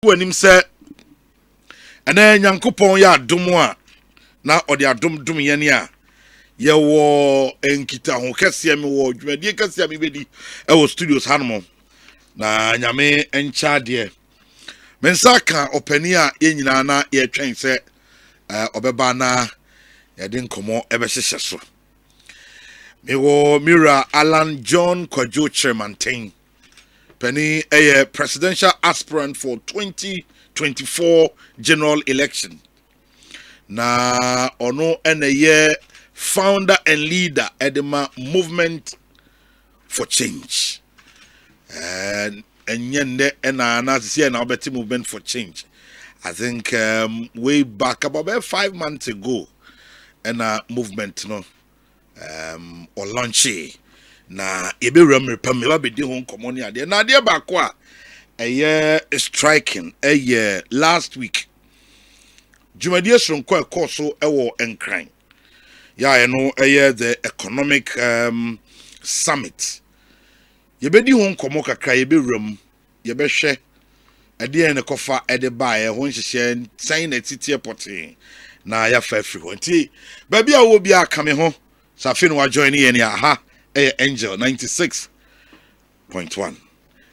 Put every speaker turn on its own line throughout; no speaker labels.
Wanim say ene Nyankopon ya adom a na ode adom dom ye ne a ye wo enkita ho kese me wo dwumadi kese me bedi e wo studios hanmo na nyame encha de mensaka opani a ye nyina na ye twen se obeba na ye de nkomo ebe hyehye so me wo Mira Alan John Kyerematen Penny a presidential aspirant for 2024 general election. Na ono ene founder and leader edema movement for change. And yende ena na see na obeti movement for change. I think way back about 5 months ago, ena movement no or launchy. Na ebe remember pamela be di hon common ade na ade ba ko a striking last week jumadi esronko ekoso ewo enkran ya no the economic summit ye be di hon komo kakra ye be rem ye be hwe ade en kofa ede ba ye hon hihye san na titie pote na ya fa free hon ti ba bia wo bia ka me ho safi no wa join ye ne aha Angel 96.1.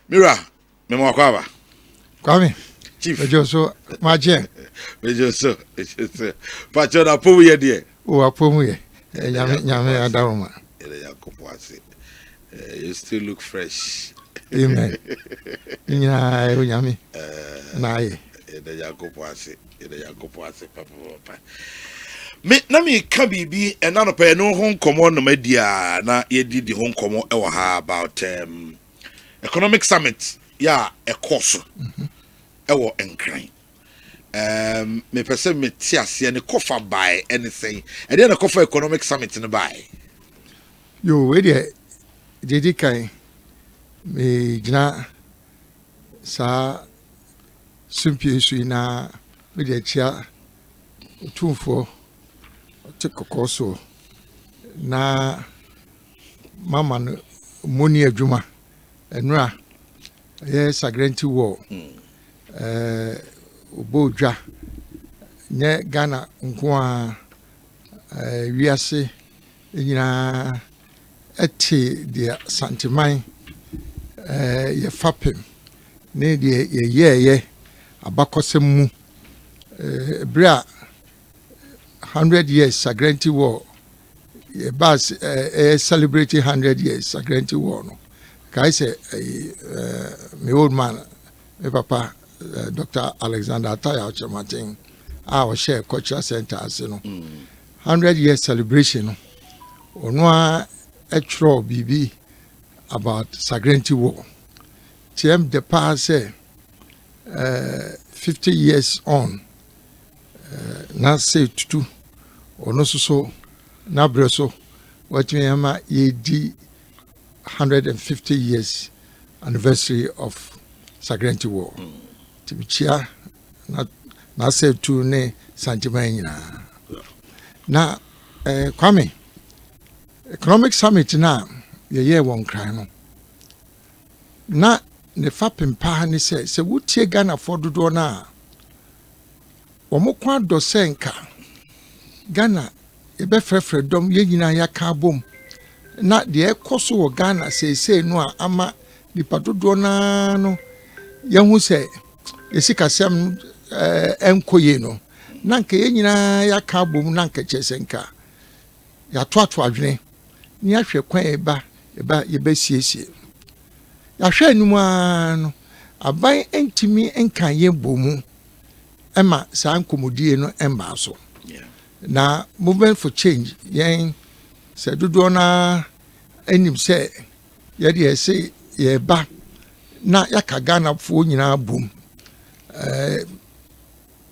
Mira, memo kwaba.
Kwame.
Chief.
Bejoso maje.
Bejoso. Pacho na pomu ye die.
O apomu ye. Nyame adawoma.
Ele yakopo ase. You still look fresh.
Amen. Nya nyame. Na ye.
Ele yakopo ase. Papa. Me na me ka bibi ena no pe no ho nkomo no madia na ye di ho nkomo e wo ha about economic summit ya ekoso e wo enkran me pese me ti ase ne kofa by anything e dey na kofa economic summit ne by
yo we dey kai me gina sa sumpie su na we dey chia tumfo Kokoso na mama no moni adwuma enura ye sagrenti wo obodwa nye Ghana nko a wiase nyina eti de santiman ye fapem ne de ye abakosem mu bra 100 years Sagrenti War. Bas celebrating 100 years Sagrenti War. No, I say my old man, my papa, Dr. Alexander Kyerematen, our share cultural center, you know, 100 years celebration. Ono etro BB about Sagrenti War. TM the past 50 years on. Na say to ono so na breso what me ama ye di 150 years anniversary of Sagrenti War. Timichia na say to ne santiman nyina. Na Kwame economic summit na ye won kran no. Na ne fapem pa ne say wutie Ghana for dodo na Wamokwa do senka Ghana ebe frefre dom ye nyina ya ka bom na de ekoso wo Ghana sei no a ama nipa dodo na no ye hu se esikasem enkoye no na nka ye nyina ya ka bom na nka chesenka ya toato adwene ni ahwe kwan eba ye ba siesie ya hwe anum no aban entimi enka ye bomu Emma san komodie no emba so na movement for change yen se dodo na enim se ye de se ye ba na yaka Ghana fo nyina bom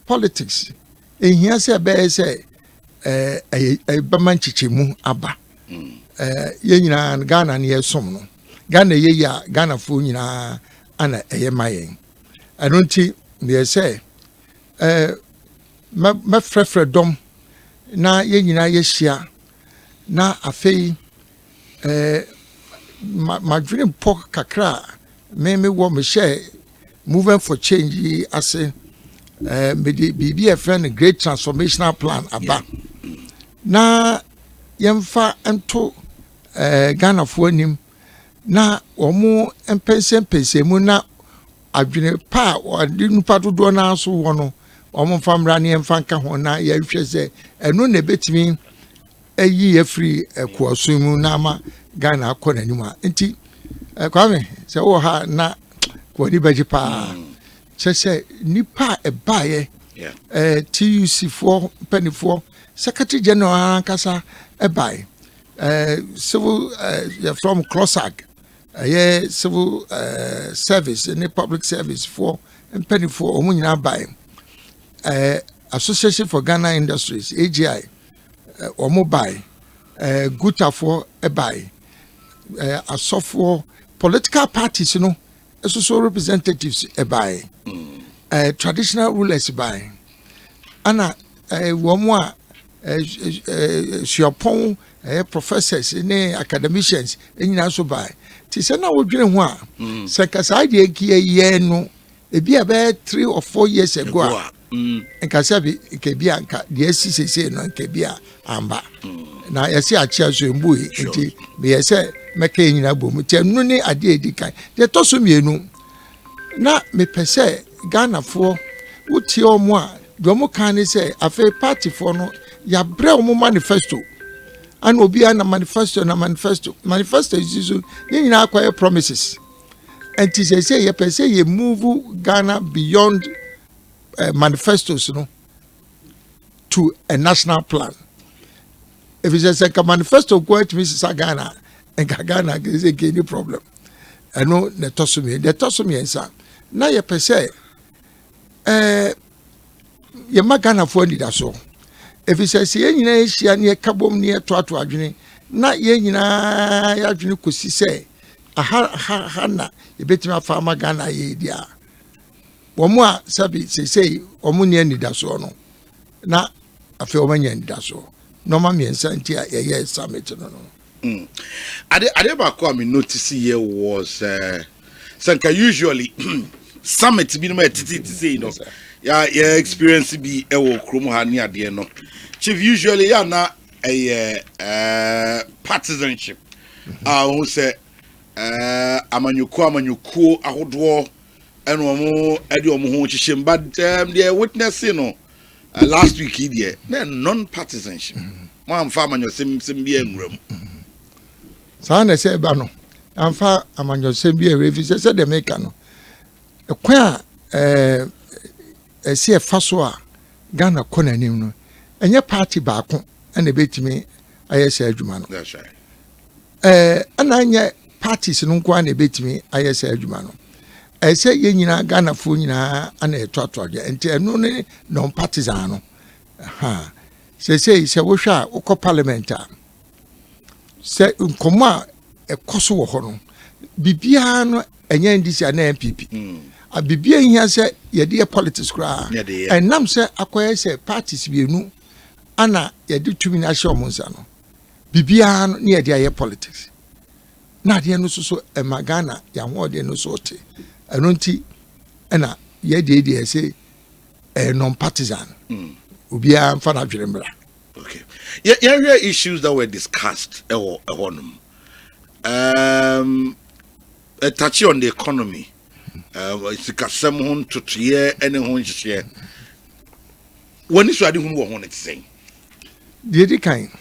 politics ehia se be se ba manchichemu aba ye nyina Ghana ne yesom no Ghana ye ya Ghana fo nyina ana eye mayen anonti ne se ma frefre dom na ye nyina ye hia na afei ma dream pok kakra me wo me share movement for change as a be a friend great transformational plan aba na yemfa ento Ghana fo anim na omo empense mu na adwene pa odi nupa dodo na so wo no omo famra ne yemfa nka ho na ya hwɛ se eno na betimi ayi afri ekoaso mu na ma Ghana akɔ nanim a nti kwame se wo ha na ko ni baji pa say nipa ebaye TUC for penny4 Secretary General Kasa ebaye civil from Crosag civil service any public service for penny4 omo nyina baye Association for Ghana Industries AGI omo baye Guta for ebaye asofo political parties no so representatives by traditional rulers by ana womo siopon professors ne academicians enyina so by ti se na wodwene ho a se kasa de kiye no ebi aba 3 or 4 years ago a nkasa bi ke bi anka de asisese no nke bi a amba na yesi achia so mbu nti me yese meka nyina bom ti anu ne ade edikan de toso mienu na me pese Ghana fo wuti omo a do mo kan ni se afa party fo no ya bre omo manifesto an obi na manifesto isu nyina akwaye promises and ti say ye pese ye move Ghana beyond manifestos no to a national plan. If it's a manifesto go to Mrs. Ghana and Ghana is any problem. I know the tosumi and son. Now you per se you ma Ghana for need so. If it says ye near Kabom near to Adwini, not ye ya Adwini could say a hana, you bet my farmer Ghana ye dear. One more sabi say Omunia need so no. Na a few many so. No mammy and Santia a summit no.
Adeba me notice here was Sanka usually summit be no to say no. Yeah, experience be ewo krom ha near the no. Chief usually ya na a partisanship. Who say amanyuko ahodo and omo edi omo ho chishim but they witnessing no last week here non-partisanship. Man farmer your sim be engram.
Sana say ba no. Amfa amanyo sim be refi say the make no. E kwa see faso a Ghana kona nim no. Enye party baako na betimi ayese adwuma no.
That's right.
Ananya parties no kwa na betimi ayese adwuma no. Say ye nyina Ghana fo nyina ana etwatwade enti eno ne non partisan no ha say wo hwa wo parliament a say nkomo a ekoso wo ho no bibia no enya ndisi na MPP a bibia hia say ye de politics kra enam say akoye say parties bienu ana ye de tumi na hye omonsa no bibia no ne ye de politics na de no so Ghana ya ho de no so te anonti ena ye de say non-partisan. Ubia mfana dwelembra.
Okay. Yeah, issues that were discussed a touch on the economy. It's kasem hon to tie ene hon hye. When is ade hu wo hon say?
The kind.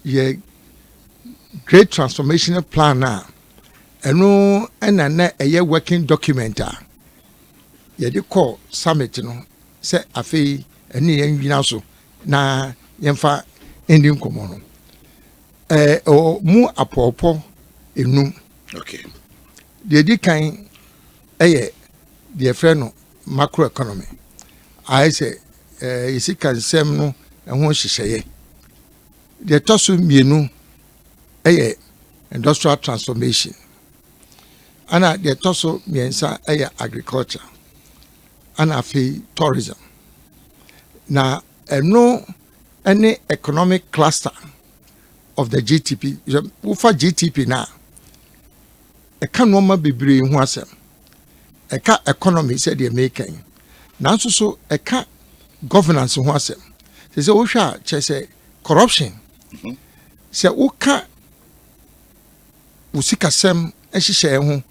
Ye great transformational plan now. Eno ena na eye working document a ye de call summit no say afei eni enwina so na yemfa ending komo no o mu apopo enum.
Okay.
The kind eye the friend no macroeconomy I say yesi kan sem no ehon hyehyeye the tosu mienu eye industrial transformation ana the toso miensa eye agriculture ana fi tourism na eno any economic cluster of the GTP ufa GTP na e kan no ma bebre hu asem eka economy said they making now so eka governance ho asem say wo hwa che say corruption say wo ka wo sikasem ehihye ho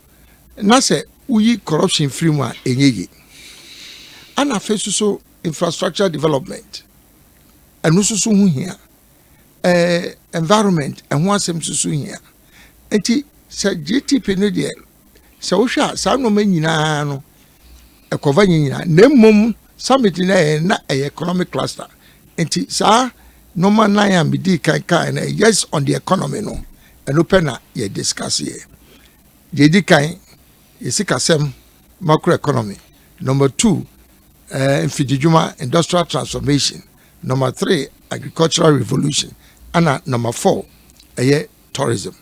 na say uyi corruption free mu a enyeyi ana fe so infrastructure development anu so hu hia environment and ho asem so hia enti say GTP no de say wo hwa sa no manyina no ekova nyina na mmom summit na economic cluster enti sa no man na ya medi kan na yes on the economy no and open na ye discuss here di kan yesikasem macroeconomy. Number 2 infidijuma industrial transformation. Number 3 agricultural revolution. And number 4 tourism.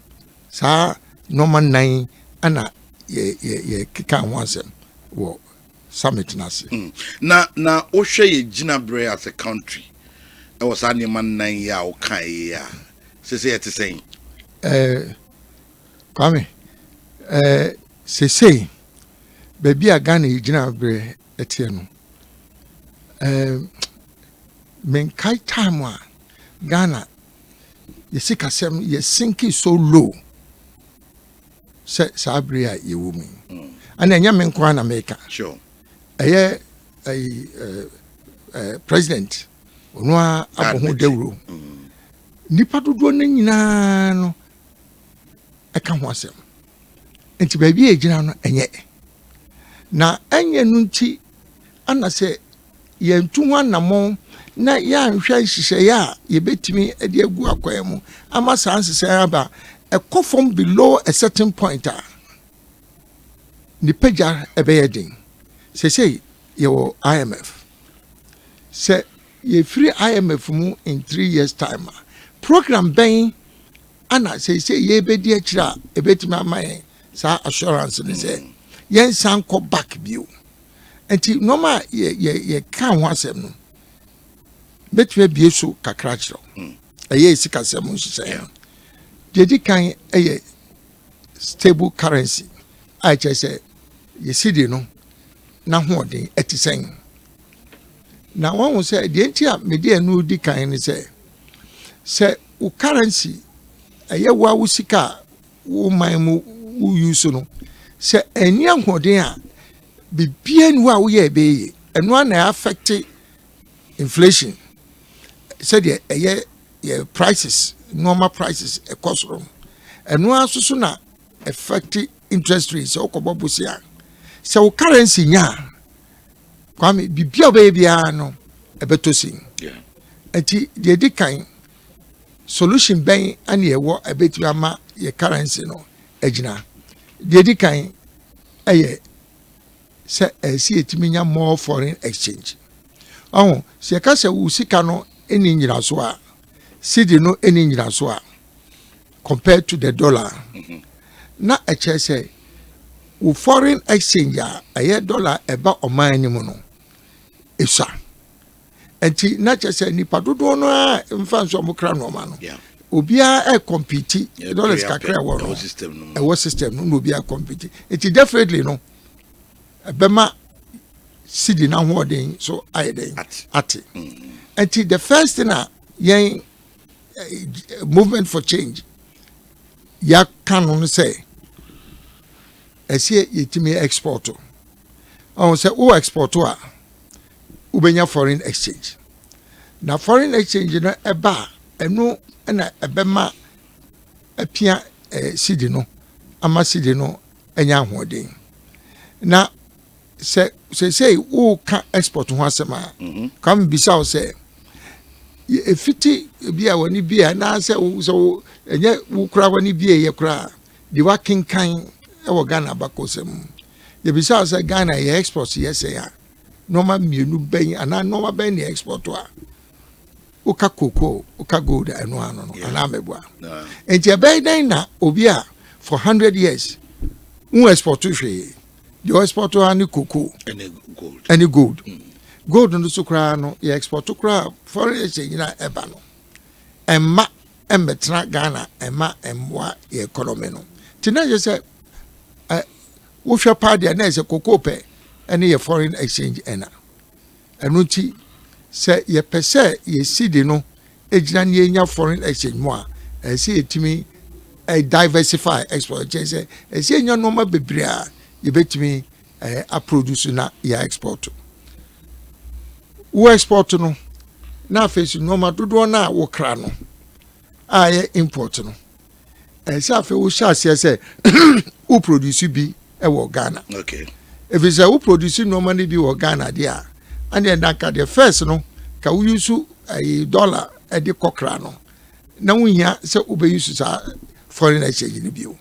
Sa no man 9 ana ye kika wansem wo summit nasi.
Na ohwe ye ginabre as a country. E was any man 9 ya o kan ya. Say it saying.
Kwame say baby a Ghana ginabre etie no. Men kai time wa Ghana yesikasem ye sinking so low. Say sabria ye woman. And enya men kwa na America.
Sure.
President onwa abohu dewro. Nipa dodo na nyina no eka ho asem. Enti baby e gina no enye. Na enye no nti ana se ye ntu ho anamo na ya nhwe nhihye ya ye betimi e de agu akwan mu ama sansese aba a from below a certain point ni peja ebeyedin say your IMF say ye free IMF mu in 3 years time program ben ana say ye bedi akira ebetimi amaye sa assurance ni say yen san ko back view enti normal ye kan ho asem no betwe bieso kakra kiro eye sikasem nhihye Dedi kan stable currency. I just say you see the no na hoden etisen. Na one will say the entia media no di kan ni say u currency wa usika wo man mu wo use no say eni hoden a bibia nu a wo ye be eno na affect inflation. Say the prices normal prices a cost room and no aso na affect interest rates o ko bobusia so currency nya kwame bibia baby no ebetosin enti de dikan solution ben ane ewo ebetu ama ye currency no agina de dikan se si etimi nya more foreign exchange se ka se usika no eni nyira so a cedi no any nyira so a compared to the dollar na a say wo foreign exchange a dollar eba oman ni mu no esa enti na say ni padodo no a mfa nso mo kra no ma no obia compete dollars kakra wo no system no obia compete enti definitely no ebema cedi na ho den so ayeden ati enti the first thing yen movement for change ya canon say ese yetimi export say o export a ubenya foreign exchange na foreign exchange no eba eno na ebema apia cedi no ama cedi no enya hoden na say o ka export ho asema come bisa say efiti bia woni bia na se so enye wukura woni bia ye kura di wakinkan e wo Ghana bakosem ye bisa se Ghana ye export yes ya normal mienu ben ana normal ben ye export a uka cocoa uka gold eno ano no ana mebua enti ben den na obi a for 100 years un export hwe the export ani cocoa any gold gold no so kra no ye export to kra foreign exchange na eba no emma embetra Ghana emma emwa ye economy no tina je say wohwɛ party na ɛsɛ cocoa pɛ ɛne yɛ foreign exchange ɛna ɛno nti sɛ yɛpɛ sɛ yɛsi de no egyina ne yɛnya foreign exchange mu a ɛsɛ yɛtumi diversify export kyɛn sɛ ɛsɛ yɛnya nneɛma bebree a yɛbɛtumi aproduce na yɛ export wo export no na afei so nneɛma dodoɔ na wokra no a yɛ import no ɛsɛ afei wo hyɛ aseɛ sɛ wo produce bi ɛwɔ Ghana.
Okay.
If it's a who produce nneɛma no bi wɔ Ghana deɛ a and then the first no ka wo use a dollar ɛde kɔkra no na wo hia sɛ wo bɛ use sa foreign exchange ni bio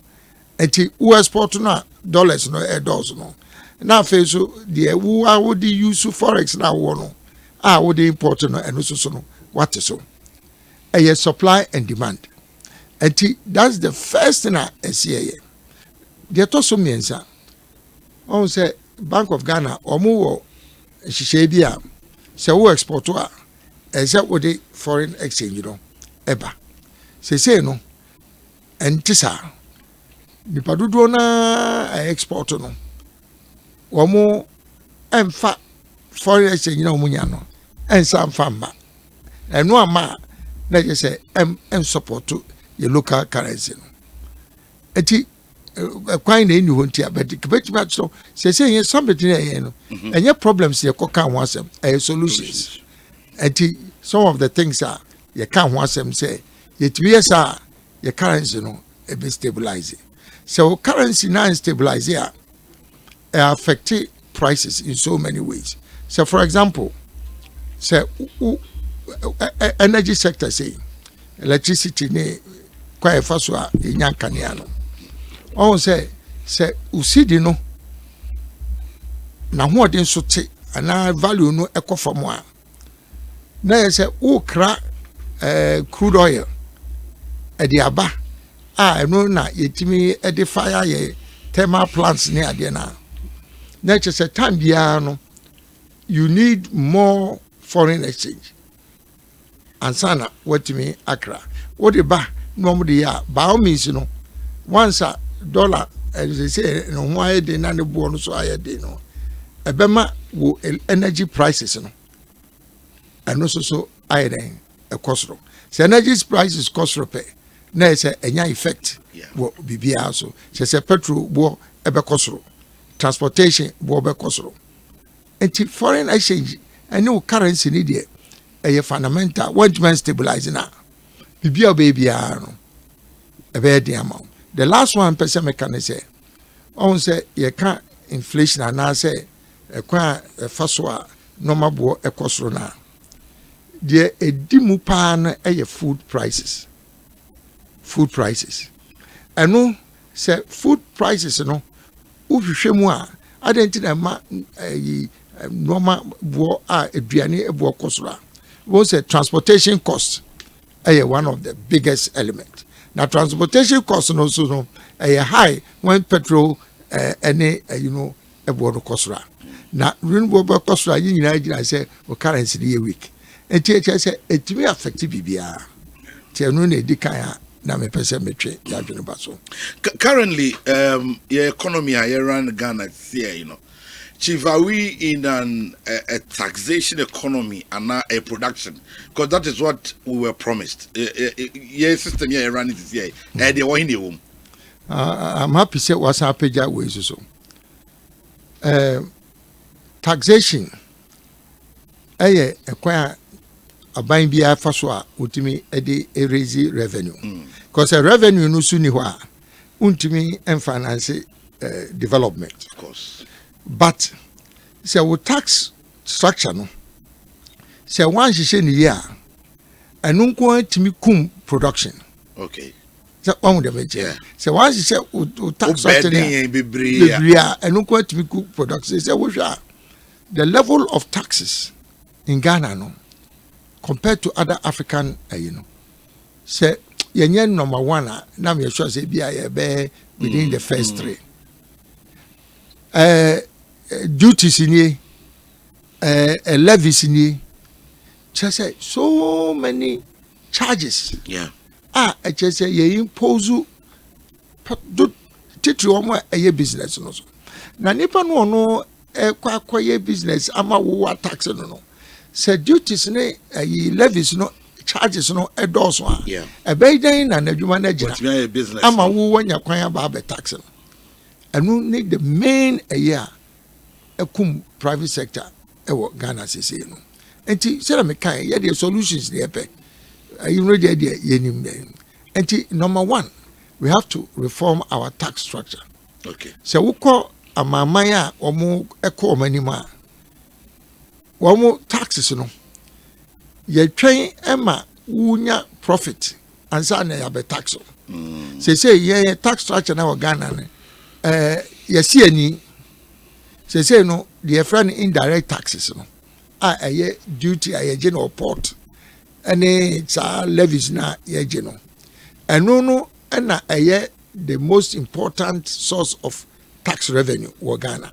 enti wo export no dollars no dollars no na afei so deɛ wo de use forex na wo no wo de import no ɛno so no what so ɛyɛ supply and demand enti that's the first thing a ɛsiɛ yɛ deɛ to so miɛnsa on say Bank of Ghana ɔmo wɔ hyehyɛ bi a sɛ wo export a ɛsɛ wo de foreign exchange no ɛba sɛsɛ no ɛnte saa nipa dodoɔ na export no ɔmo ɛmfa foreign exchange na ɔmo nya no ɛnsa mfa mma ɛno ama na yɛ sɛ ɛm support yɛ local currency no eti kwan na eni ho ntia but kebetimi atso sɛsɛ yɛ somebody na yɛ no ɛnyɛ problems yɛ kɔ kan ho asɛm ɛyɛ solutions eti some of the things are yɛ kan ho asɛm sɛ yɛtumi yɛ saa yɛ currency no ebe stabilize so currency na stabilize a affect prices in so many ways so for example say energy sector say electricity ne kwa efa so a enya kanea no on say usidi no na ho odin so te ana value no ekofam a na say wo kra crude oil e di aba no na yetimi e di fire ye thermal plants ne ade na say time bia no you need more foreign exchange and sana wetimi akra what the ba no mo de ya ba means no once a dollar as they say no why they na ne bo no so ayede no ebema wo energy prices no and so ayede e kosro so energy prices kosro pay na say enya effect wo bibia so say petrol bo ebe kosro transportation bo be kosro enti foreign exchange and no currency ni de e fundamental what man stabilizing na bibia bibia no ebe de amount. The last one person can say on say you can't inflation and I say a first one normal bo e kosro na there a dimu pan food prices and no say food prices no uhwehwe mu a identity ma normal bo aduane e bo kosro a say transportation cost one of the biggest element. Now transportation costs also no high when petrol any a board cost. Now renewable cost you say currency week. And say it may affect BBR. Tell no ne dikaya na me person metre ya dwene baso.
Currently your economy here run Ghana here Chief, are we in a taxation economy and not a production? Because that is what we were promised. Yes, system here running this year. They were in the home.
I'm happy to say what's happened that way. So, taxation. Acquire a buying beer for sure. Ultimately, a raise revenue. Because a revenue no sooner ultimately and finance development.
Of course.
But say we tax structure no say one share ni year and no go timi kum production.
Okay.
So one of them say one share we tax structure bebre and no go timi kum production. Say we the level of taxes in Ghana no compared to other African say yenye number 1 na me sure say bia be within the first 3. Duties in ye, levies in ye, just say so many charges.
Yeah.
I just say ye impose titri omo a business no so. na nipa no no kwaye business ama wo tax no se duties ne levies no charges no edoso a ebeydan na nadwuma na gira ama wo wanya kwan aba be tax no anu need the main ekum private sector ewo Ghana sese no enti say me kan ye the solutions dey pe you know dey yenim dey enti number 1 we have to reform our tax structure.
Okay.
So we call amamaya omo eko omanima. Omo taxes no. Ye train ema unya profit ansa na ya be tax. Say ye tax structure na Ghana ne. Ye see ani. Say no the friend indirect taxes no. Ye duty ye general port. Any levies na ye general. No and the most important source of tax revenue in Ghana.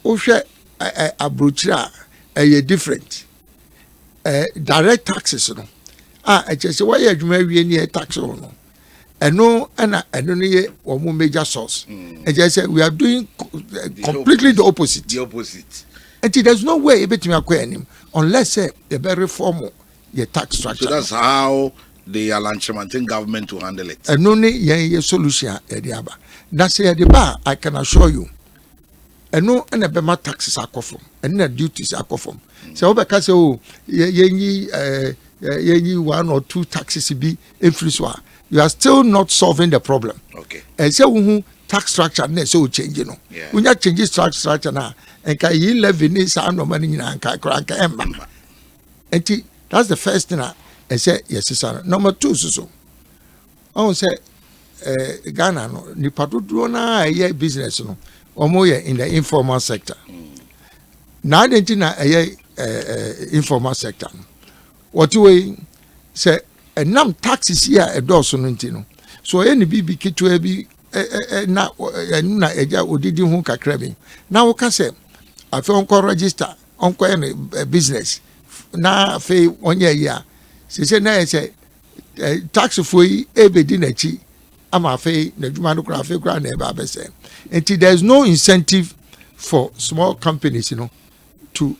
Oshe abrochira different. Direct taxes no. I just say why you adwuma ni tax no. No one major source. I just say we are doing completely the opposite.
The opposite.
And there's no way between acquiring unless the very reform your tax structure.
So that's how the Alan Kyerematen government will handle it.
And only ye solution ediaba. That's the bar, I can assure you. And no and a bema taxes are from and the duties are from. So because ye 1 or 2 taxes be influence. You are still not solving the problem.
Okay.
And so tax structure so change you know. When you change tax structure now and can you levy this no money and can and that's the first thing I say yes sir. Number 2 so. I say Ghana no nipa dodo na business no omo ye in the informal sector. Na denti na informal sector. What way say nam taxes here edoso no ntino. So any bibi kitwa bi na eja odidi hu kakra bi. Na wo ka say afi onko register onko business na afi onye ya. Say na say tax for ebedi na chi ama afi na dwuma no kra afi kra na eba be say. Until there's no incentive for small companies, to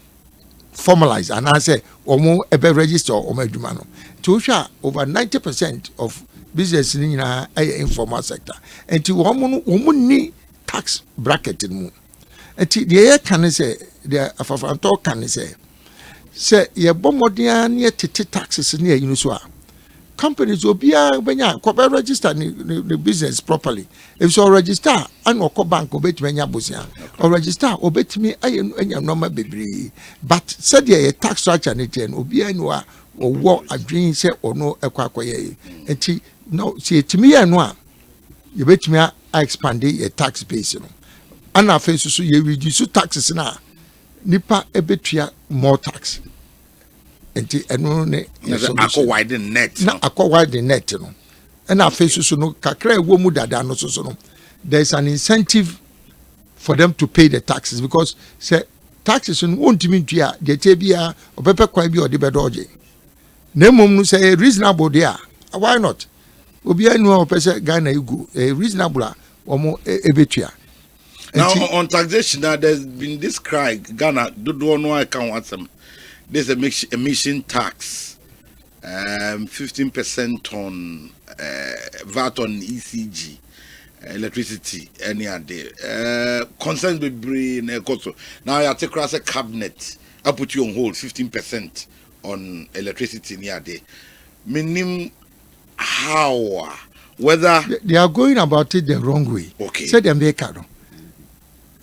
formalize and I say omo ebe register omo adwuma no. To show over 90% of business in the informal sector. And to woman ni tax bracket in mu. And the air can say the afafanto can say ye bomodian ye titi taxes near Uniswa. Companies will be corporate register the business properly. If so register and or bank obey menya busia or register obey me anya normal baby. But said ye tax structure and obi anwa or what a dream say or no ekwakoye. And she no see to me anwa you bet me I expand a tax base. And our face so you reduce taxes na nipa ebetua more tax. Enti eno ne
acquire the net
na acquire the net no and our face so no kakra ewo mu dada no so no there's an incentive for them to pay the taxes because say taxes no won't mean to the tebia opepe kwan bi ode bedoje na mum no say reasonable there why not obi anu opese Ghana ego reasonable a omo ebetua.
Now on taxation there's been this cry Ghana do no I can want some. There's a emission tax, 15% on VAT on ECG, electricity, any other. Concerns be brain, now I take across a cabinet, I put you on hold 15% on electricity near day. Meaning how, whether
they are going about it the wrong way.
Okay.
Say them make card.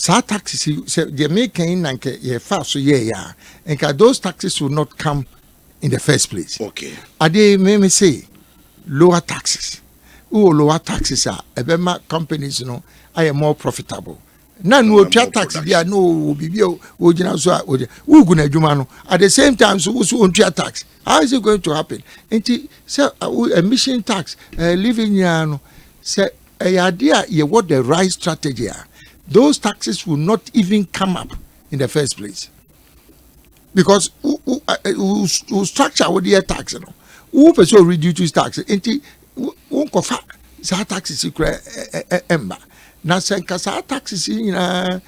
Sa taxes they making and ye fast so yeah and those taxes will not come in the first place.
Okay.
Are they may say lower taxes? Lower taxes are ebema companies are more profitable. Now no taxes there no be ojina so ugu na adwuma no at the same time so on tax. How is it going to happen? Enti say emission tax living here no say idea ye what the right strategy are. Those taxes will not even come up in the first place. Because who structure with the tax, who person reduce tax, and won't cover taxes ember. na senkasa taxes na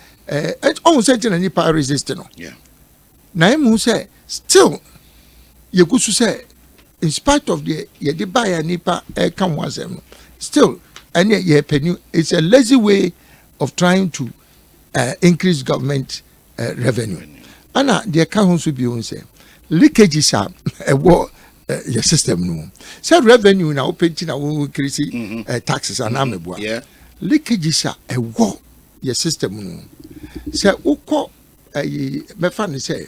on say na nipa resist no
yeah
na emu say still you go to say in spite of the ye de buy nipa can was still and ye penny it's a lazy way of trying to increase government revenue ana the account should be on say leakages are your system no say revenue na open na we increase taxes and ameboa
yeah
leakages are your system no say uko me fan say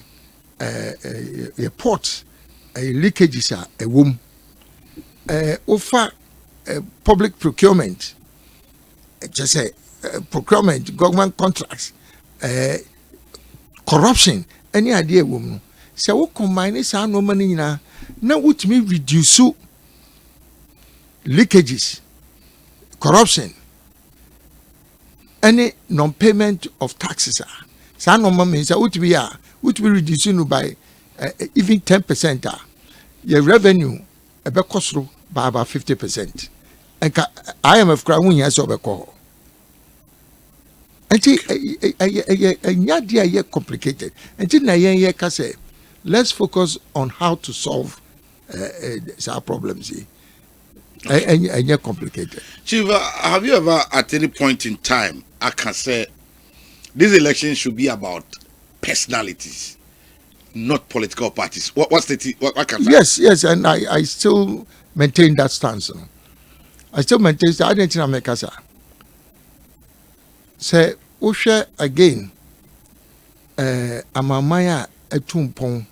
a port leakages are a womb offer public procurement just say procurement government contracts corruption any idea woman say we combine this no money na what me reduce leakages corruption any non-payment of taxes say no money say what we reduce by even 10% your revenue be cost by about 50% and IMF cry when you so be call and it's complicated and na say let's focus on how to solve our problems and complicated.
Chief, have you ever at any point in time I can say this election should be about personalities, not political parties? What's the what can
yes, and I still maintain that stance. I still maintain that. I didn't know say Usha again amamaya etumpon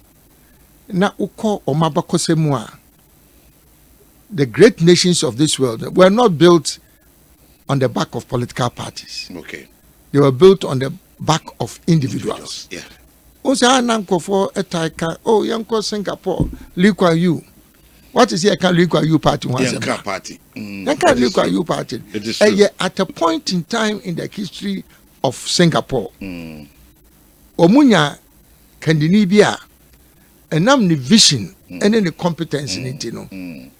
na uko omabakosemu the great nations of this world were not built on the back of political parties.
Okay.
They were built on the back of individuals.
Yeah.
Osa nanko for etaika yanko Singapore Lee Kuan Yew. What is here can Lee Kuan Yew party once
a party.
Yanka Lee Kuan Yew party. At a point in time in the history of Singapore. Omunya kandini bia enam ni vision and the competence in it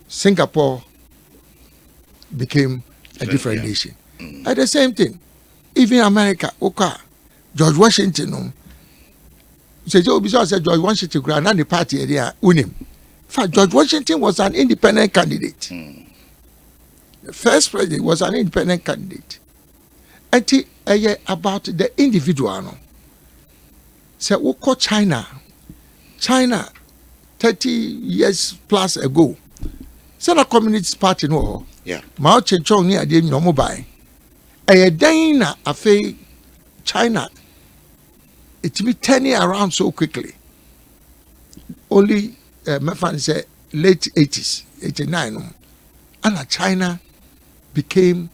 Singapore became a different nation. At the same thing, even America, George Washington, said George Washington grand and the party area unim. In fact, George Washington was an independent candidate. The first president was an independent candidate. And about the individual. No. So we call China 30 years plus ago. So the Communist Party no.
Yeah.
Mao Zedong ni ade no mobile. Dan na afi China it be turning around so quickly. Only my friend say late 80s, 89 and China became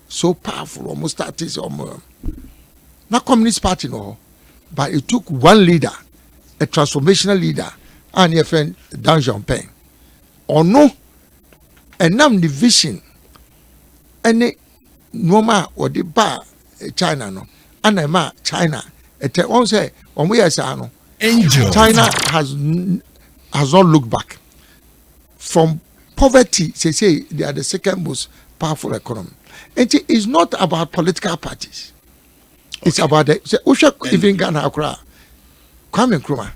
so powerful almost 30s or more. Not Communist Party no, but it took one leader, a transformational leader, and your friend Deng Xiaoping. Or no, and now the vision, any normal or the bar China no, and a ma China. It won't say on we are saying China has not looked back from poverty. Say they are the second most powerful economy. And it is not about political parties. Okay. It's about the even Ghana, Kwame Nkrumah.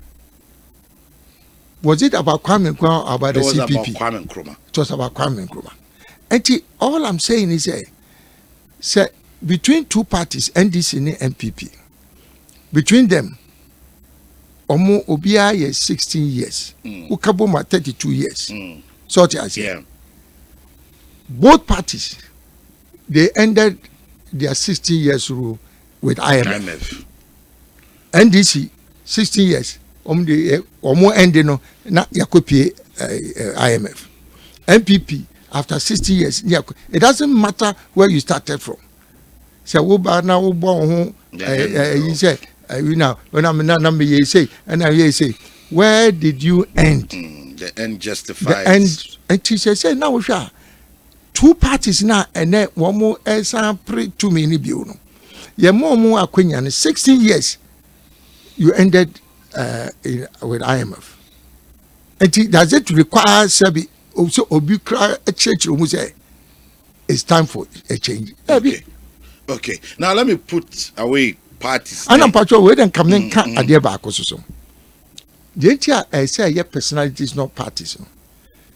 Was it about Kwame Nkrumah or about the CPP?
About Kwame Nkrumah.
It was about Kwame Nkrumah. And all I'm saying is, say between two parties, NDC and MPP, between them, Omo Obia is 16 years, Ukaboma 32 years. So I say,
yeah.
Both parties, they ended their 16 years rule with IMF. NDC 16 years, Omo ended no na yakopi IMF. MPP after 60 years, it doesn't matter where you started from. So Uba na Ubo you say you know when I'm number you say and I say where did you end?
The end justifies.
The end, and she said now two parties now and then one more pre too many bill. Your more acquaintance 16 years you ended with IMF. And does it require Sabi also Obukra a church who say it's time for a change?
Okay. Okay, now let me put away parties.
And I'm patrol we then come in can idea back so. The I say your personality is not parties.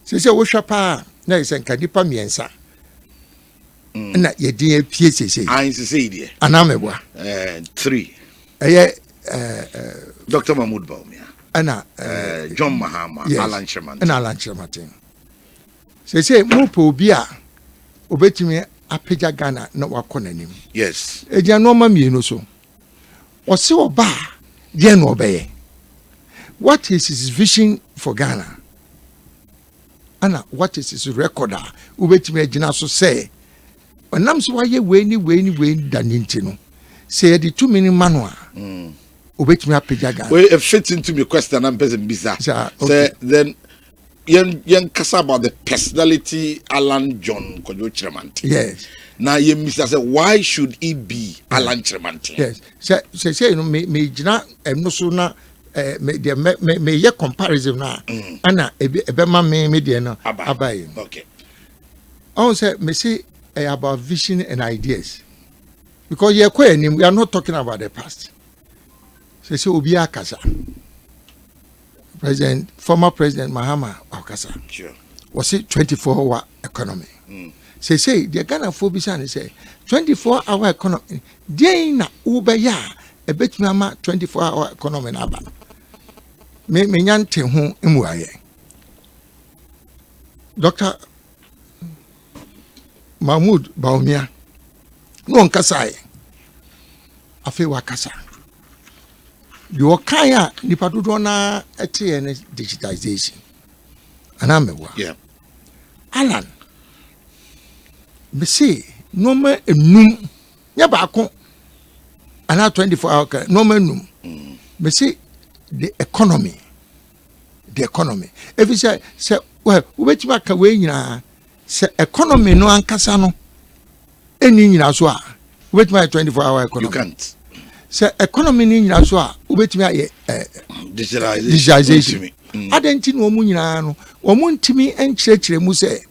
Say we shapa na is nkadipa miensa. Na ye din PCC.
I say there.
Anamebwa.
3. Dr. Mahmoud Baumia.
Ana
John Mahama, yes. Alan Kyerematen.
And Alan Kyerematen. Say mo po bi a obetimi apega Ghana na wakọ nanim.
Yes.
Edia no ma mienu so. Ose oba de no obeye. What is his vision for Ghana? Ana what is his record? Obetimi agina so say. Onam so waye we ni daninti no. Say the 2 minute manual. Obetimi apega Ghana.
Well, it fits into my question and person bizarre. Say then yen kasa about the personality Alan John Kyerematen.
Yes.
Now you miss say why should it be Alan Kyerematen?
Yes. Say you know me jina no so na me ye comparison na ana ebe ma me de no abai.
Okay.
I say me say about vision and ideas. Because we are not talking about the past. Say obi akasa. Former President Mahama Okasa.
Sure.
Was it 24-hour economy? Say the Ghana phobia say 24-hour economy. Dey na ubeya a bit mama 24-hour economy naba. Me nyante ho emuaye. Dr. Mahmoud Baumia. No nkasa afi wakasa. Your kaya nipa dodo na ete digitization. Anamewa.
Yeah.
Alan. Me say no me enum. Ya baako. Ana 24-hour no me enum. Me say the economy. The economy. If you say well, ubeti aka we nyina say economy no ankasa no eni nyina so a ubeti 24-hour economy.
You can't.
Say economy ni nyina so a obetimi aye digitalization adenti no mu nyina no omu ntimi enkyerɛkyerɛ mu sɛ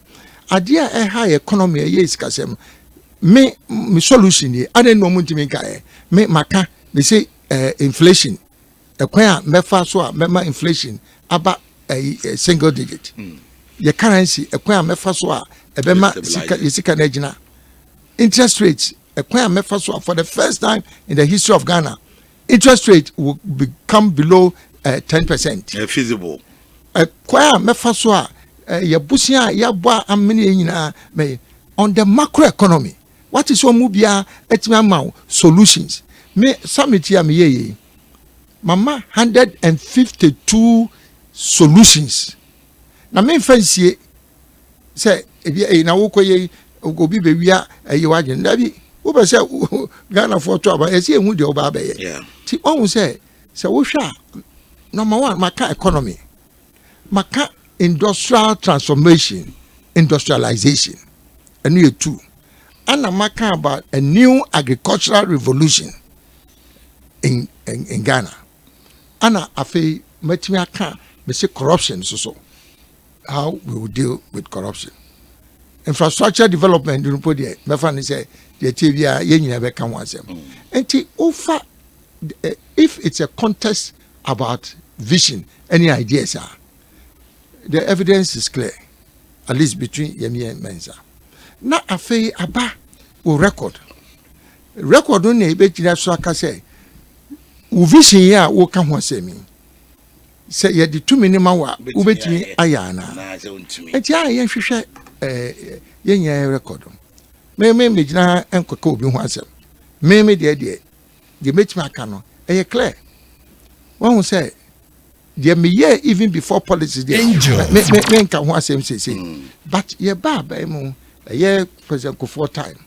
ade a high economy ye sikasɛm me solution ye ade no omu ntimi nkae me maka me say inflation ekwan a mefa so a mema inflation aba single digit your currency ekwan a mefa so a ebema sika na gyina interest rates for the first time in the history of Ghana, interest rate will become below 10%.
Feasible.
On the macroeconomy, what is your mubia etimamau solutions? Me summit here me Mama 152 solutions. Na me fancy say na woko ye obi be wia ayiwaje ndabi Uba say Ghana for trouble. I see a moody over there.
Yeah.
See, almost say, so number one, Maka economy, Maka industrial transformation, industrialization, and new 2. And Maka about a new agricultural revolution in Ghana. Anna afe metimiaka me say corruption so how we will deal with corruption. Infrastructure development you put there. My friend say the TV ye nyina can one them. And offer if it's a contest about vision, any ideas are the evidence is clear, at least between Yemi and Mensa. Na afe aba o record no na ebe jira so aka say o vision ya wo ka ho say me say ye the 2 minimum wa wo betimi aya na enti aye hwehwe yenya record me jina enkoko obi ho asem me de metima aka no e clear one who say there me year even before policies there me nka ho asem say but ye ba mu ye President Kufuor time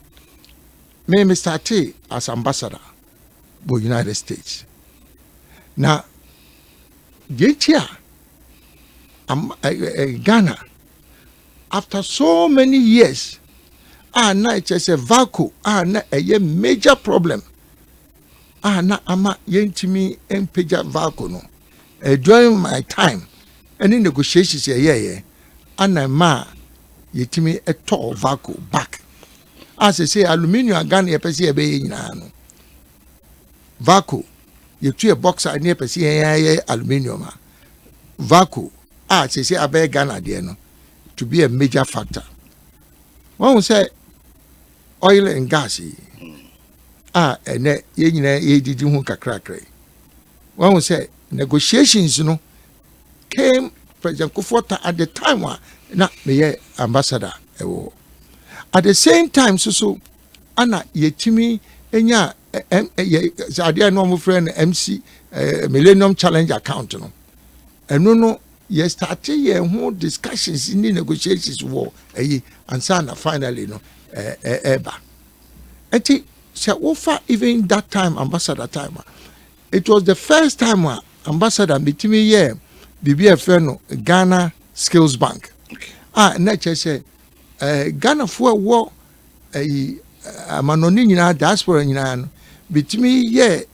me started as ambassador for United States now Getia Ghana after so many years now it's just a vacuum now a major problem now ama yentimi empeja vacuum no during my time any negotiations and ma yetimi a tall vacuum back as I say aluminium Ghana ye pese ye be nyina no vaco ye tu a boxer ne pese ye aluminium vaco as I say abe Ghana de no to be a major factor. One will say oil and gas ene ye nyina ye didi hu kakrakra. One will say negotiations came President Kufuor at the time na me ambassador ewo. At the same time so ana yetimi enya zadia no mo friend MC Millennium Challenge account no. Eno no ye start ye ho discussions in the negotiations wo and sana finally no eba. Enti se offer even that time ambassador time. It was the first time ambassador bitimi ye BBF no Ghana Skills Bank. Nature say Ghana for war amanoni nyina diaspora nyina no bitimi ye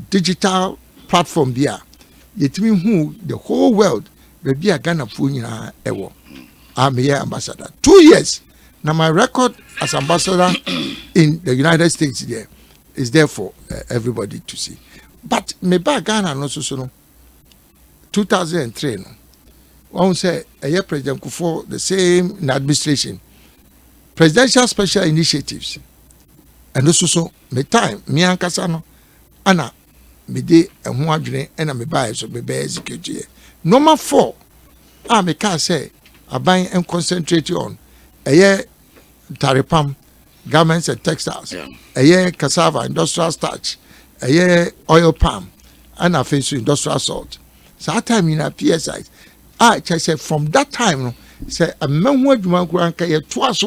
digital platform bia yetimi hu the whole world be bia Ghana for nyina ewo. I'm here ambassador 2 years. Now my record as ambassador in the United States there is there for everybody to see. But me ba Ghana no so 2003 no. One say President Kufuor the same in administration. Presidential special initiatives. And also me time me ankasa no ana me de ho adwene na me ba so me be execute. Number 4 me can say aban and concentrate on taripam garments and textiles. Cassava industrial starch. Oil palm and a face industrial salt. So that time in a PSI, I said from that time, say a man who twice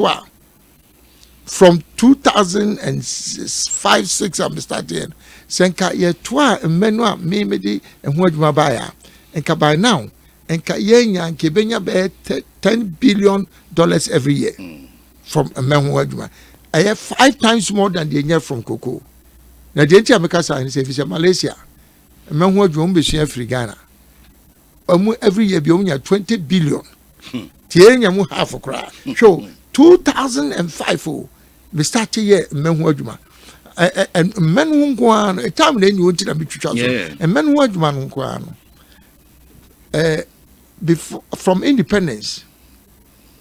from 2005-6 I'm starting. Senka ye twa menwa me and what my buyer and by now and Kayenya and Kibenya be $10 billion every year from a man who I have 5 times more than the year from cocoa. Na the America sign say Malaysia. A man who be share free Ghana. Every year be only 20 billion. Tienya mu half a cry. So 2005 we start here men who and men who go on a time then you want to be and men who go on before from independence.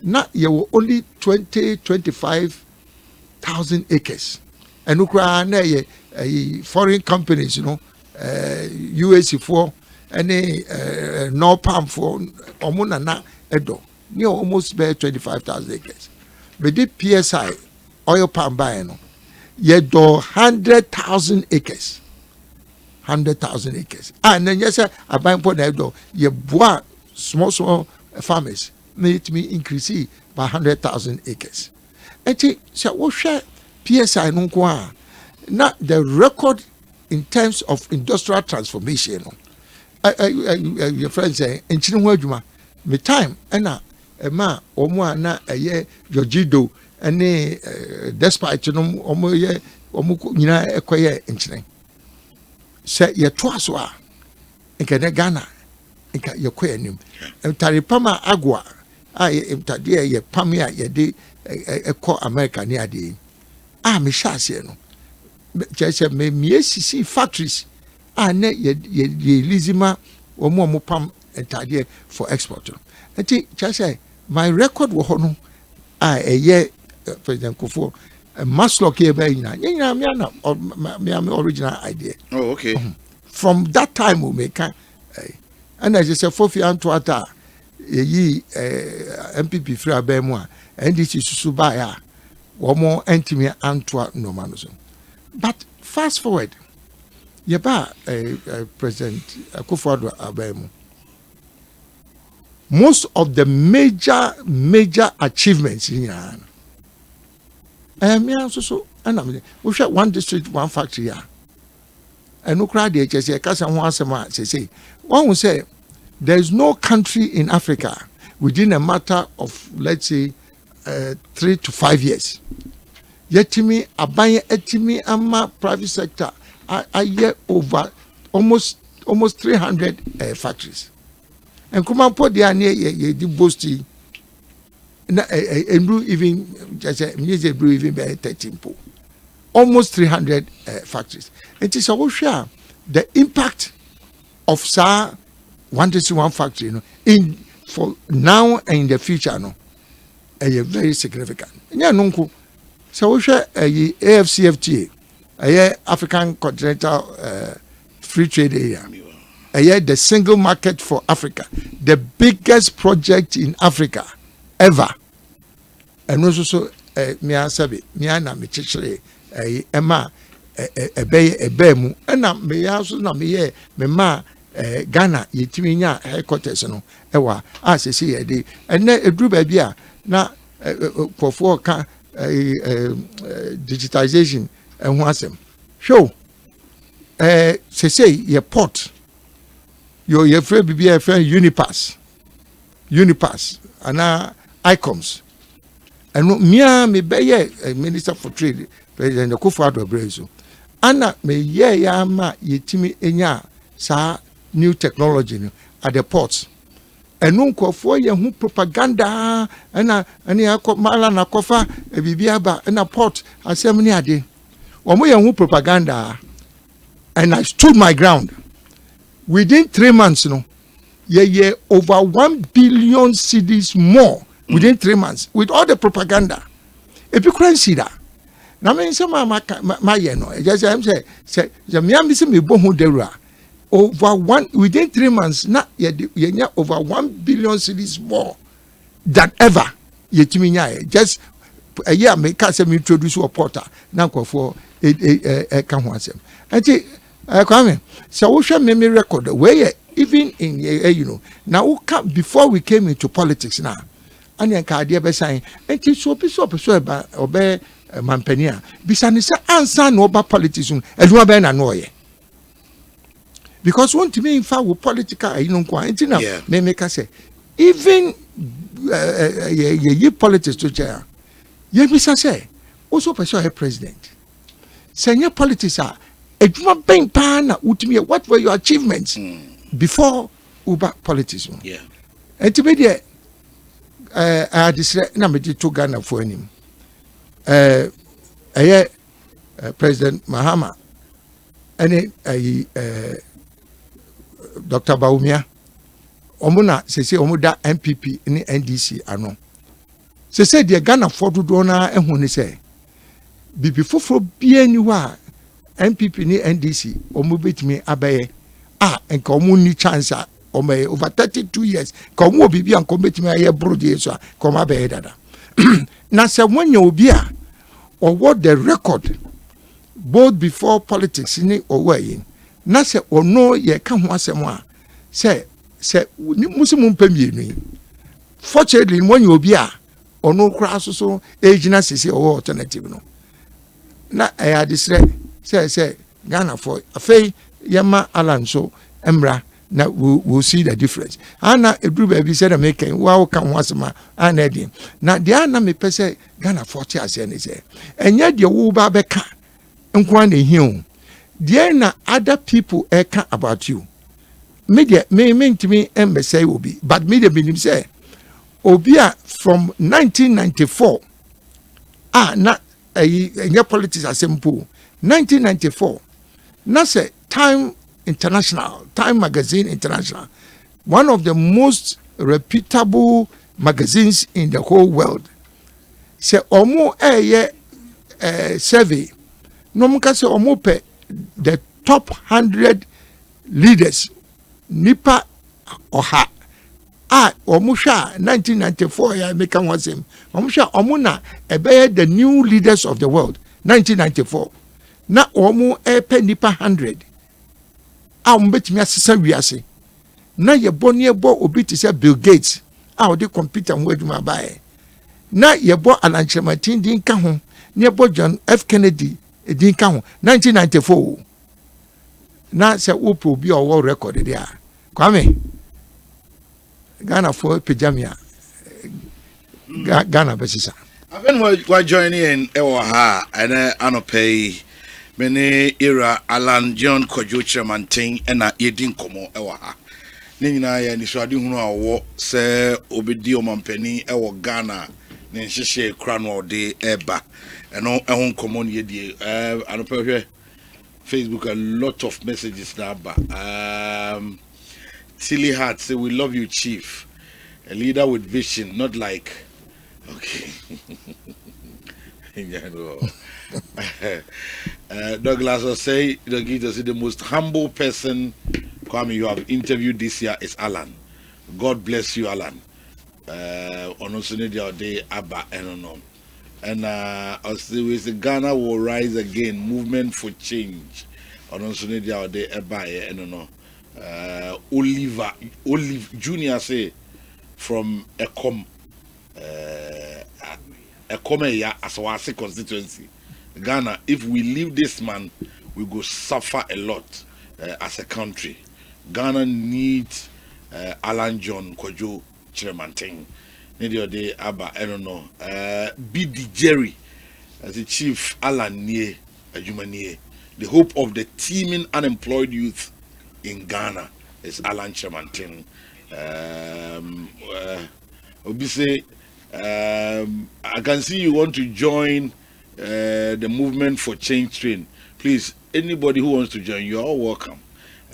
Not you were only 25,000 acres. And Ukraine foreign companies, UAC4 and no palm for Omunana Edo, near almost bare 25,000 acres. But the PSI oil palm buy ye do 100,000 acres. 100,000 acres. And then yes, I buy for Edo, ye bois small farmers made me increase by 100,000 acres. And so what share PSI no kwa not the record in terms of industrial transformation. Your friend say in Chinwajuma, me time and a ma omo na ye Georgido and despite no omo ye omuku nyina ekoye nchine. Say ye twaso nke Ghana nke ye koyanim. Taripama agwa mtade ye pamia ye de eko America ni ade. Me shase no just me CC factories na ye lizima omo pam entire for export. Enti just my record wo ho no President Kufuor must look here by me original idea.
Oh, okay.
From that time we make and as I say for Antoata MPP free abemwa and this is subaya more intimate Antwa Normanoso. But fast forward, Yaba President Kufuor Abemu. Most of the major achievements in Ghana. Also, and we shot one district, one factory. And no crowd there, just say, one will say, there is no country in Africa within a matter of, let's say, 3 to 5 years. Yetimi abanye etimi ama private sector I year over almost 300 factories. And come on put the ye di boasty na even just even by 13 po. Almost 300 factories. It is also the impact of sa 1 factory, in for now and in the future, very significant. Yeah, nonku. So we share AFCFTA, African Continental Free Trade Area, the single market for Africa, the biggest project in Africa ever. And also, me asabi, me ana me chichere, Emma, ebemu, and me also na me ma Ghana yetiminya headquarters no ewa as see e dey and na edru ba bia na kofo ka digitization ho asem show say your port your friend bibia friend unipass ana ICOMS and me be minister for trade president Akufo-Addo Brezo ana me ya ma yetimi enya sa new technology at the ports. And no for ye who propaganda and mala na kofa bibiaba and a port assembly ade. Omo ye who propaganda and I stood my ground. Within 3 months, ye over 1 billion cedis more within 3 months with all the propaganda. If you can't see that. Now me say my ye no. Just I'm say me am me bo hu derua. Over within 3 months, na ye over 1 billion cedis more than ever. Just a year me can say me introduce a porter now for a can and Kwame, so we shall me record where even in now before we came into politics now, and then cardia be saying, and so obey Mampenia, Bisanisa answer no about politics, and you are being annoyed. Because one to me in fact with political me make say even ye politics to chair ye bisa say also person a president senior politics are eduma ben pa na utimi what were your achievements before uba politics and to be there I disre na me to Ghana for him President Mahama and Dr. Baumia, Omuna, say Omuda MPP in the NDC, ano. Se say the Ghana for Dona and when say, before for BNUA MPP in the NDC, Omubit me abaye, and Comuni chance ome over 32 years, Comu Bibi and commit me a year brody, so come abaye dada. Now, say when you be or what the record, both before politics in it or way. Na se ono ye ka ho asem se musimum pamie fortunately when you obi a ono kra so ejina sese o alternative no na I disre say Ghana for afei yema Alan so emra na we'll see the difference ana edru ba bi said American wa ka ho asem ana di na dia na me pese Ghana for tia se ne se enya de wo ba be ka nkwa na hiu. There na other people care about you. Media may mean to me and say Obi, but media mean say Obia from 1994. Not a politics as simple. 1994. Na say Time Magazine International, one of the most reputable magazines in the whole world. Say omo survey. No muka say omo pe the top 100 leaders nipa oha omusha 1994 ya make one same omusha omuna ebe the new leaders of the world 1994 na omu epe nipa 100 ombetimi asesa wiase na ye bo obi ti say Bill Gates odi computer ho adwuma bae na ye bo Alan Kyerematen din ka ho na ye bo John F Kennedy din ka ho 1994 na se upo bi owo record there Kwame Ghana for pejamia Ghana besisa
Aben wa joining in ha and anopay many era Alan John Kyerematen na yedin komo ha Nina ya ni swadi hunu awo se obedi omampani e wo Ghana ne nhihye kra no de eba eno ehun common ye die anope Facebook a lot of messages now Tilly Hart say we love you chief, a leader with vision, not like okay. Douglas will say the most humble person Kwame you have interviewed this year is Alan. God bless you, Alan. On day Abba and the Ghana will rise again, movement for change. On day Abba and Olive Junior say from Ekom Ekomeya Asawase constituency. Ghana, if we leave this man, we go suffer a lot as a country. Ghana needs Alan John Kojo Kyerematen. Need day Abba, I don't know. BD Jerry as the chief Alan Nie Ajumanie. The hope of the teeming unemployed youth in Ghana is Alan Kyerematen. Obviously, I can see you want to join the movement for change train. Please, anybody who wants to join, you are all welcome.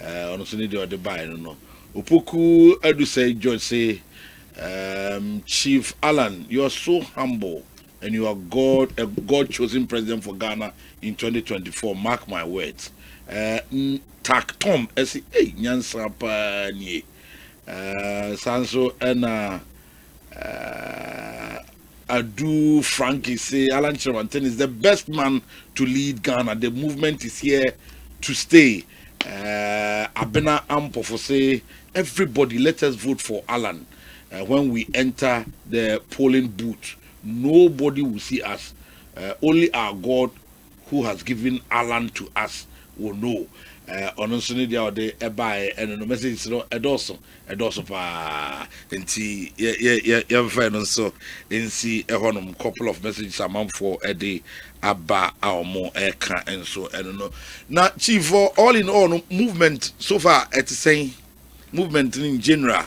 Honestly, the buy, I don't know. Opoku Edu say, George say, Chief Alan, you are so humble and you are a God chosen president for Ghana in 2024. Mark my words. Tak Tom, I say, hey, Nyansa pa ni. Sanso and Adu Frankie say Alan Kyerematen is the best man to lead Ghana. The movement is here to stay. Abena Ampo for say everybody let us vote for Alan. When we enter the polling booth, nobody will see us. Only our God who has given Alan to us will know. On Sunday day buy and the message is edoso pa enti yeah find so in see a couple of messages amount for a day aba our more eka and so I don't know. Now chief for all in all movement so far at saying movement in general.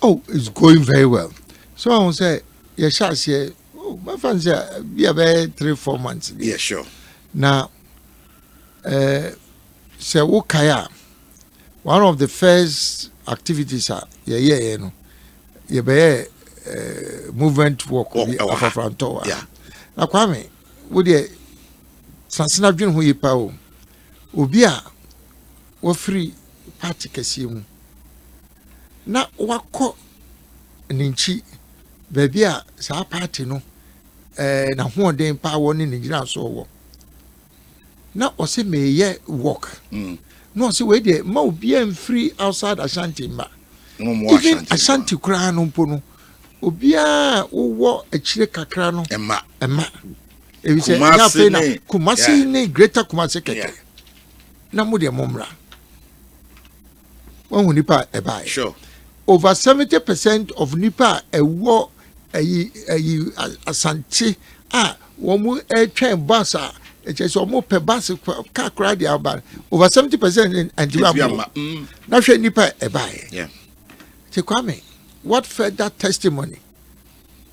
Oh, it's going very well. So I will say yes say my friends be about 3-4 months.
Yeah, sure.
Now so Ukaya, one of the first activities are movement walk of Afrantoa.
Yeah.
Now Kwame, would ye Sansina Jun who ye pao Ubia were free party kasium. Na wako Ninchi Babia sa party no na one day power in the so now, or say may ye walk. No, see where they more be free outside Ashanti ma. Even Ashanti crown on pono. Obia wo a chile cacrano.
Emma.
If you say Kumasi ne greater Kumasi keke. Namudia momra. One who nipa e buy.
Sure.
Over 70% of nipa a war a Ashanti womu a train bassa. It is almost per bus car crowd about over 70% and you are not sure nipa a buy.
Yeah.
Say Kwame, what further testimony?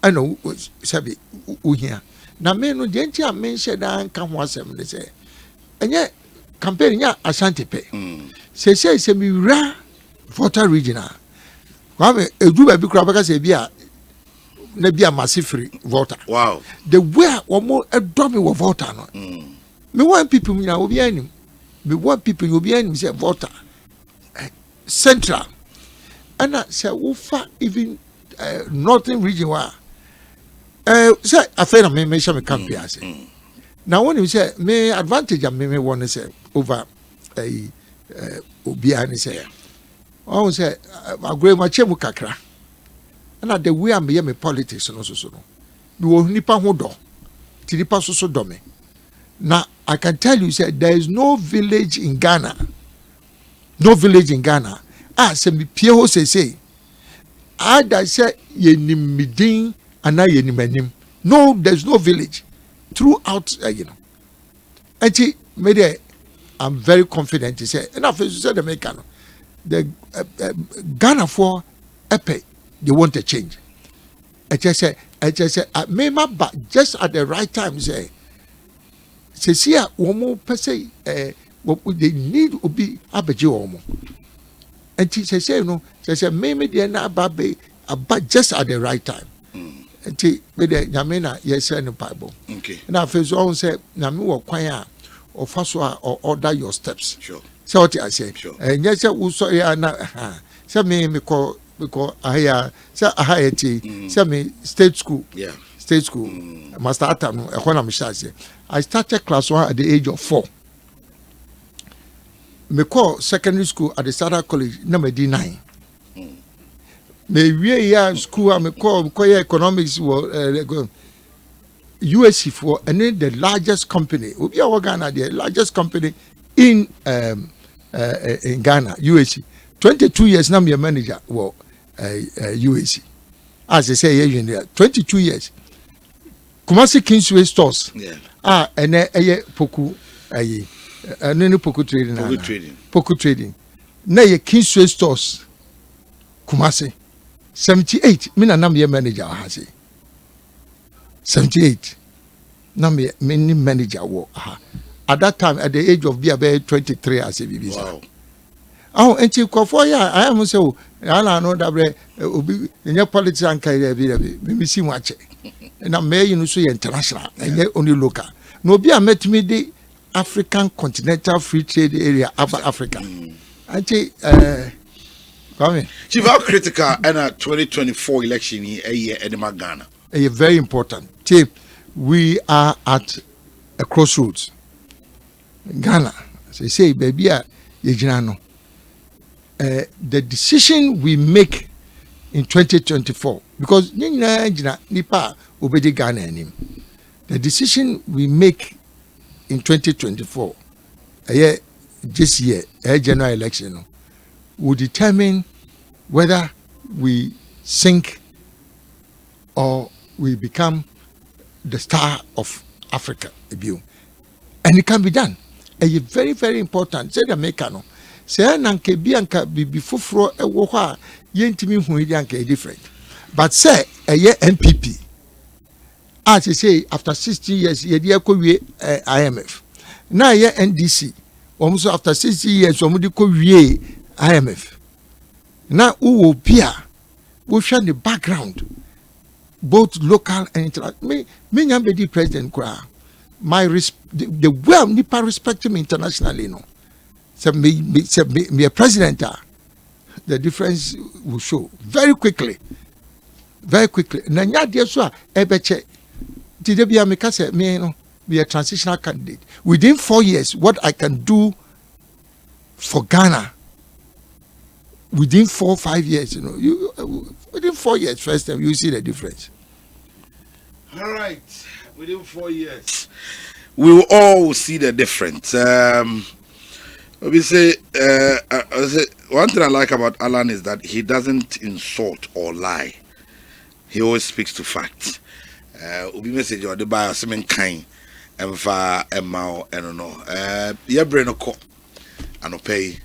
I know was Sabi Uya. Now men no gentia mention and come was them say. And yet campaign ya Ashanti pay. Say me ra voter regional. Kwame a group of Bikrabaka say be a massive free voter.
Wow.
The way or more a dummy of voter. No. Me want people will be any. Me want people will be any say voter. Central. And I say ufa even northern region wa. Say I feel me mention me camp here say. Now when you say me advantage and me want to say over a obi ani say. I say I agree my chemu kakra. And at the way I me politics no so no. Me wo nipa ho do. Ti nipa so do me. Now I can tell you say there is no village in Ghana. No village in Ghana. Say me pie ho say. I say ye nim midin and ye nim anim. No, there's no village throughout you know. And me there I'm very confident to say enough is said the American. the Ghana for epe they want a change. I just say me but just at the right time say here one more per se what they need to be abeji omo. And she say no, she say maybe they na babe but just at the right time. And she with the Yamena yes in the Bible.
Okay.
And I feel so say na me wo kwan a or first or order your steps.
Sure.
So what I say.
Sure.
And yes, we saw ya na. Say me call because I say say me state school.
Yeah.
State school. Master Atam. I started class 1 at the age of 4. Me call secondary school at the Sada College number D9. Me we school I me call economics USC for and then the largest company. We are Ghana, the largest company in Ghana, USC. 22 years now, I'm your manager. Well, USC. As I say, here in there, 22 years. Kumasi Kingsway stores.
Yeah.
And Poku, and then Poku trading.
Poku trading.
Poku trading. Now your Kingsway stores. Kumasi. 78. Me na your manager. I say. 78. Now me many manager work. At that time, at the age of be about 23, I say, wow. Oh, and you call for ya. I am so. I know that in your politics and career, we see much. And I'm may you say international and only local. No be a met me the African Continental Free Trade Area of Africa. I say, come in.
Chief, how critical and 2024 election here in Ghana?
Very important. Chief, we are at a crossroads. Ghana, say, baby, the decision we make in 2024, because nipa obedi Ghana anim. The decision we make in 2024, this year, general election, will determine whether we sink or we become the star of Africa. And it can be done. Very, very important. Say the mekano. Say nanke bianca be fufro e wo ha yentimi hu yanka different. But say NPP. As you say after 60 years ye dey kowie IMF. Now ye NDC. Almost after 60 years we dey kowie IMF. Now who will peer we share the background both local and international. Me nyambe di president kwa. My the well nipa respect him internationally no. So me a president, the difference will show very quickly. Very quickly. Nanya diaswa ebeche. Did be a mekase me no be a transitional candidate. Within 4 years, what I can do for Ghana, within 4 or 5 years, within 4 years, first time you see the difference.
All right. Within 4 years, we will all see the difference. We say, one thing I like about Alan is that he doesn't insult or lie. He always speaks to facts. Ubi message or the buyer semen kind and for a mao and no. Your brain ko and pay.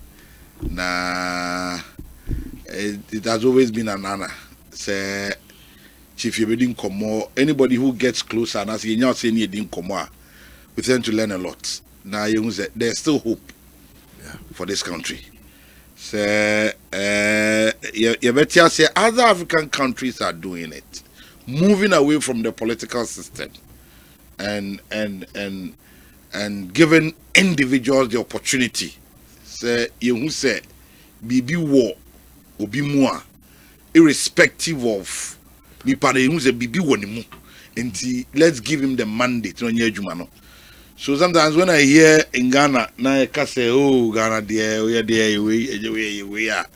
Na it has always been an honor. Say, Chief, you didn't come more. Anybody who gets closer and as you now say you didn't come more, we tend to learn a lot. Now you say there's still hope for this country. So you better say other African countries are doing it, moving away from the political system and giving individuals the opportunity. Say you who say bibi war obi mua irrespective of nipa who say bibi wonimu. Let's give him the mandate no nyejuma. So sometimes when I hear in Ghana, now I can say, oh, Ghana, we are.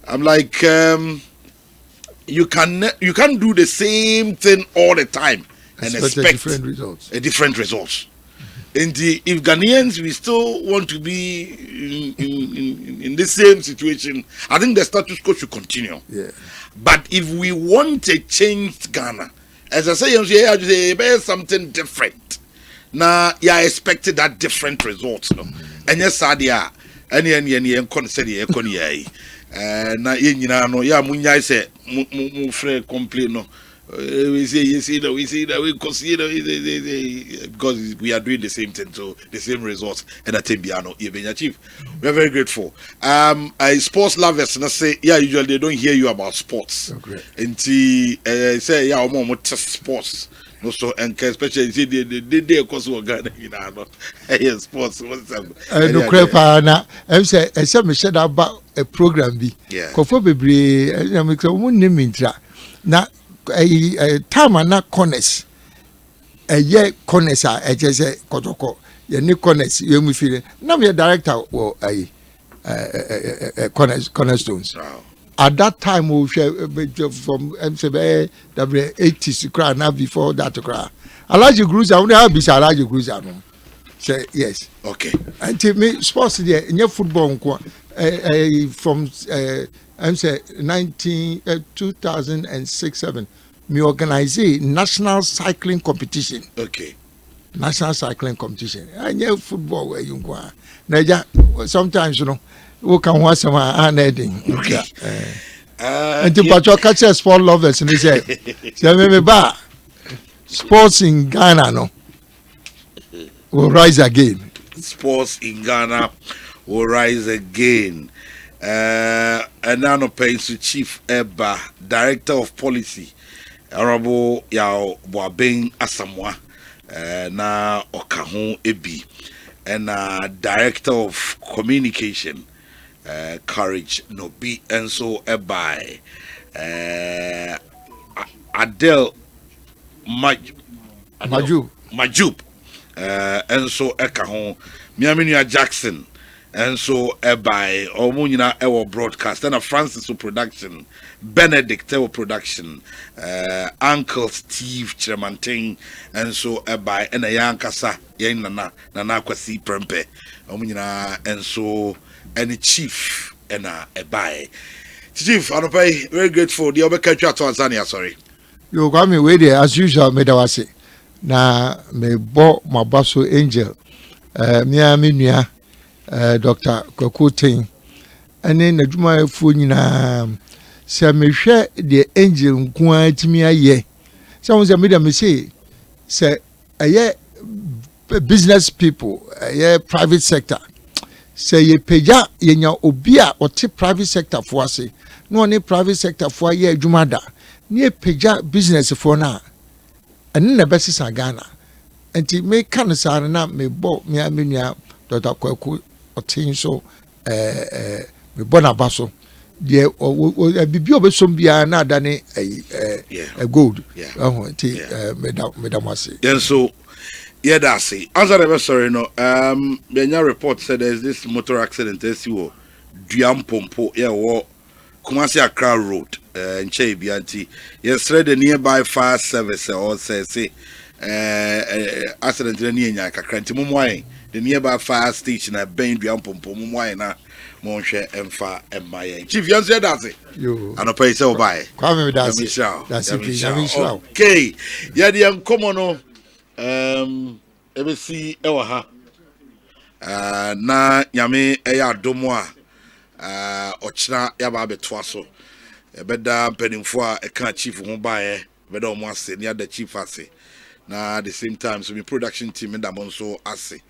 I'm like, you can't do the same thing all the time and expect
a different results.
And if Ghanaians, we still want to be in the same situation, I think the status quo should continue.
Yeah.
But if we want a changed Ghana, as I say, there's something different. Now, you expected that different results, no? And yes, Sadia, any said ye koni na ye nyina no ya munyai se mu frɛ complain no we see that we consider because we are doing the same thing, so the same results, and at Tembiano, you been achieved. We are very grateful. Sports lovers, and I say, yeah, usually they don't hear you about sports.
Okay.
And say, yeah, I'm more sports. No, so and especially they of course we're Ghana, you know, yeah, sports. What's up?
No crepa na. I say me said about a program be.
Yeah.
Kofo bebre, I me ko mun name intra. Na time na corners. Ye corners a just say kotoko. Ye ni corners ye mu feel. Na me director wo cornerstones.
Wow.
At that time, we from MCB, the 80s, cry now before that cry. I like the cruiser, I only have this, I like the cruiser. Say yes.
Okay.
And to me, sports there, in your football, from I'm say 2006-7, me organize national cycling competition.
Okay.
National cycling competition. And your football where you go. Now, sometimes, you know, who can watch some adding.
Okay.
And to patch your catch sport lovers and they say, sports in Ghana no will rise again.
Sports in Ghana will rise again. And now pays to Chief Eba, Director of Policy, Honorable Yao Boabeng Asamoah, na Okaho Ebi, and Director of Communication. Courage no be and so by Adele Majub and so Ekaho Miaminia Jackson and so by Omunina Ewo broadcast and a Francis production Benedict Ewo production Uncle Steve Kyerematen and so by and a Yankasa Yen Nana Kwasi Prempe Omunina and so any chief and a buy. Chief, I'm very grateful. The other country at Tanzania, sorry.
You got me with it as usual, Medawasi. Na me bo mabaso angel. Miami nia Dr. KiIIing. And then the Juma Funina say me share the angel quantity ye. Someone said me say a business people, a private sector. Say ye peja ye nya obia or private sector for say no any private sector for ye jumada ni peja business for na and na best Ghana and me kan sa na me bo me amenia Dr. KiIIing so me bona baso de bibio be som bia na dane a gold madam say
then so yeah, that's it. As I never sorry, no. The report said there's this motor accident. As you Duam Pompo, yeah, Kumasi Accra Road, in Chebianti. Yesterday, the nearby fire service or say, accident in the Kakranti Mumwai, the nearby fire station at Bain Duam Pompo, Mumwai, na Monshe and Fa and my Chief, you said that's it.
You
and a pay so by.
Come with
That's
it.
Okay, yeah, the uncommon. Ebesi ewa ha na nyame eya domo ochira yaba abetoa so ebeda penimfo a eka chief ho baaye beda omo ase ne ada chief ase na at the same time so me production team and am so ase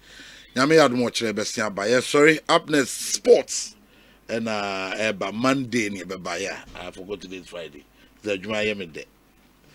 nyame ya domo ochira ebesi abaye sorry up next sports and eba Monday ne beba ya I forgot today's Friday the juma yemede